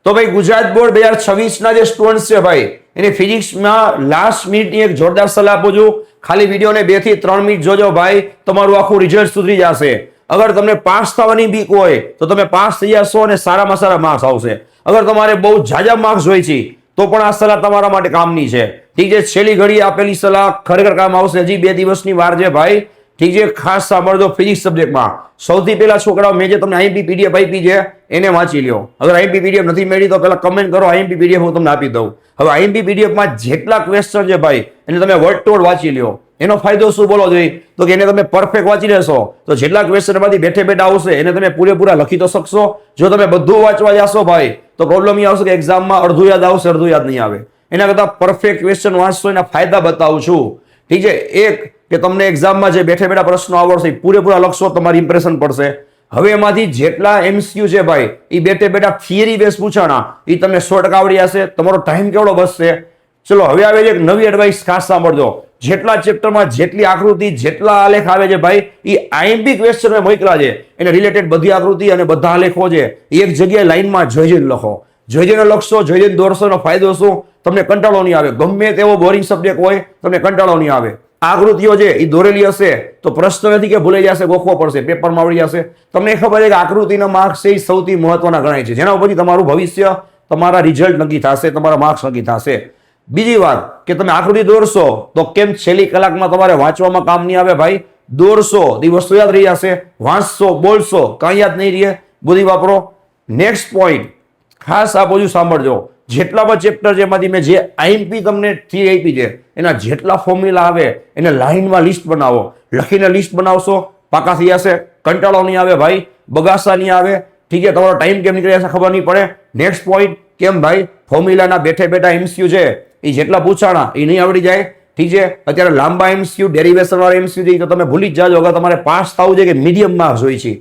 તો ભાઈ ગુજરાત બોર્ડ 2026 જે સ્ટુડન્ટ છે ભાઈ એને ફિઝિક્સમાં લાસ્ટ મિનિટની એક જોરદાર સલાહ આપું છું. ખાલી વિડીયોને 2 થી 3 મિનિટ જોજો ભાઈ, તમારું આખું રિઝલ્ટ સુધરી જશે. અગર તમને પાસ થવાની બીક હોય તો તમે પાસ થઈ જશો અને સારામાં સારા માર્ક્સ આવશે. અગર તમારે બહુ ઝાઝા માર્ક્સ હોય છે તો પણ આ સલાહ તમારા માટે કામની છે. ઠીક છે, છેલ્લી ઘડી આપેલી સલાહ ખરેખર કામ આવશે. હજી 2 દિવસની વાર છે ભાઈ. ઠીક છે, ખાસ સાંભળજો. ફિઝિક્સ સબ્જેક્ટમાં સૌથી પહેલા છોકરાઓ મેં જે તમને આઈએમપી પીડીએફ આપી છે એને વાંચી લ્યો. અગર આઈએમપી પીડીએફ નથી મળી તો પહેલા કમેન્ટ કરો, આઈએમપી પીડીએફ હું તમને આપી દઉં. હવે આઈએમપી પીડીએફમાં જેટલા ક્વેશ્ચન છે ભાઈ એને તમે વર્ડ ટુ વર્ડ વાંચી લ્યો. એનો ફાયદો શું બોલો જોઈએ તો કે એને તમે પરફેક્ટ વાંચી લેશો તો જેટલા ક્વેશ્ચનમાંથી બેઠે બેઠા આવશે એને તમે પૂરેપૂરા લખી તો શકશો. જો તમે બધું વાંચવા જશો ભાઈ તો પ્રોબ્લેમ એ આવશે કે એક્ઝામમાં અડધું યાદ આવશે, અડધું યાદ નહીં આવે. એના કરતાં પરફેક્ટ ક્વેશ્ચન વાંચશો એના ફાયદા બતાવું છું. ઠીક છે, એક કે તમને એક્ઝામમાં જે બેઠે બેઠા પ્રશ્નો આવડશે પૂરેપૂરા લખશો, તમારી ઇમ્પ્રેશન પડશે. હવે એમાંથી જેટલા એમસીક્યુ છે ભાઈ એ બેઠે બેઠા થિયરી બેઝ પૂછાણા એ તમને 100% આવડી જશે. તમારો ટાઈમ કેવડો બચશે. ચલો હવે આવે છે એક નવી એડવાઇસ, ખાસ સાંભળજો. જેટલા ચેપ્ટરમાં જેટલી આકૃતિ જેટલા આલેખ આવે છે ભાઈ એ આઈએમપી ક્વેશ્ચન મેં મોકલા છે એને રિલેટેડ બધી આકૃતિ અને બધા આલેખો છે એક જગ્યાએ લાઈનમાં જોઈ જઈને લખો. જોઈ જઈને લખશો, જોઈ જઈને દોરશો એનો ફાયદો શું? તમને કંટાળો નહીં આવે. ગમે તેવો બોરિંગ સબ્જેક્ટ હોય તમને કંટાળો નહીં આવે. આકૃતિઓ છે એ દોરેલી હશે તો પ્રશ્ન નથી કે ભૂલાઈ જશે, ગોખવો પડશે, પેપરમાં આવડી જશે. તમને ખબર છે કે આકૃતિના માર્ક્સ છે એ સૌથી મહત્વના ગણાય છે, જેના ઉપરથી તમારું ભવિષ્ય, તમારા રિઝલ્ટ નક્કી થશે, તમારા માર્ક્સ નક્કી થશે. બીજી વાત કે તમે આકૃતિ દોરશો તો કેમ છેલ્લી કલાકમાં તમારે વાંચવામાં કામ નહીં આવે ભાઈ. દોરશો એ વસ્તુ યાદ રહી જશે, વાંચશો બોલશો કાંઈ યાદ નહીં રહે. બુદ્ધિ વાપરો. નેક્સ્ટ પોઈન્ટ ખાસ આ બધું સાંભળજો. જેટલા પણ ચેપ્ટર છે એમાંથી મેં જે આઈએમપી તમને થિયરી આપી છે એના જેટલા ફોર્મ્યુલા આવે એને લાઈનમાં લિસ્ટ બનાવો. લખીને લિસ્ટ બનાવશો પાકા થઈ જશે. કંટાળો નહીં આવે ભાઈ, બગાસા નહીં આવે. ઠીક છે, તમારો ટાઈમ કેમ નીકળી જશે ખબર નહીં પડે. નેક્સ્ટ પોઈન્ટ, કેમ ભાઈ ફોર્મ્યુલાના બેઠે બેઠા એમસીક્યુ છે એ જેટલા પૂછાણા એ નહીં આવડી જાય. ઠીક છે, અત્યારે લાંબા એમસીક્યુ ડેરિવેશન વાળા એમસીક્યુ તો તમે ભૂલી જ જાજો. અગર તમારે પાસ થવું છે કે મીડિયમ માર્ક્સ હોય છે,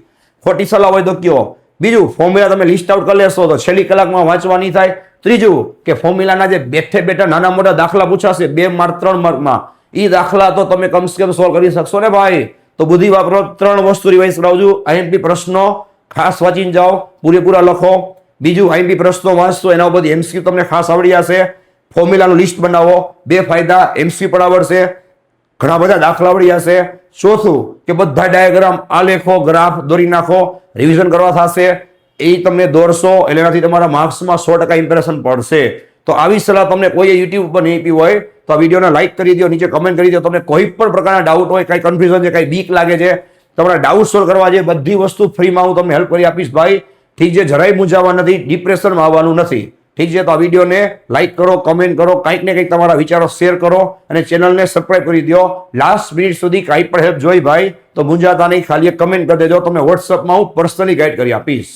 ખોટી સલાહ હોય તો કયો. બીજું, ફોર્મ્યુલા તમે લિસ્ટ આઉટ કરી લેશો તો છેલ્લી કલાકમાં વાંચવા નહીં થાય. ત્રીજું કે ફોર્મ્યુલાના જે બેઠે બેઠા નાના મોટા દાખલા પૂછાશે 2 માર્ક 3 માર્કમાં એ દાખલા તો તમે કમસે કમ સોલ્વ કરી શકશો ને ભાઈ. તો બુદ્ધિ વાપરો. 3 વસ્તુ રિવાઇઝ કરાવજો. આઈએમપી પ્રશ્નો ખાસ વાંચીને જાઓ, પૂરેપૂરા લખો. બીજું, આઈએમપી પ્રશ્નો વાંચશો એના ઉપર એમસીક્યુ તમને ખાસ આવડી જશે. ફોર્મ્યુલાનું લિસ્ટ બનાવો. 2 ફાયદા, એમસીક્યુ પણ આવડશે, ઘણા બધા દાખલા આવડી જશે. ચોથું કે બધા ડાયાગ્રામ, આલેખો, ગ્રાફ દોરી નાખો, રિવિઝન કરવા થશે. એ તમને દોરશો એટલે એનાથી તમારા માર્ક્સમાં 100% ઇમ્પ્રેશન પડશે. તો આવી સલાહ તમને કોઈએ યુટ્યુબ પર નહીં આપી હોય તો આ વિડીયોને લાઈક કરી દો, નીચે કમેન્ટ કરી દો. તમને કોઈ પણ પ્રકારના ડાઉટ હોય, કઈ કન્ફ્યુઝન છે, કઈ બીક લાગે છે, તમારા ડાઉટ સોલ્વ કરવા છે, બધી વસ્તુ ફ્રીમાં હું તમને હેલ્પ કરી આપીશ ભાઈ. ઠીક છે, જરાય મૂંઝાવા નથી, ડિપ્રેશનમાં આવવાનું નથી. ઠીક છે, તો આ વિડીયોને લાઈક કરો, કમેન્ટ કરો, કંઈક ને કંઈક તમારા વિચારો શેર કરો અને ચેનલને સબસ્ક્રાઇબ કરી દો. લાસ્ટ મિનિટ સુધી કાંઈ પણ હેલ્પ જોઈ ભાઈ તો મૂંઝાતા નહીં, ખાલી એક કમેન્ટ કરી દેજો. તમને વોટ્સઅપમાં હું પર્સનલી ગાઈડ કરી આપીશ.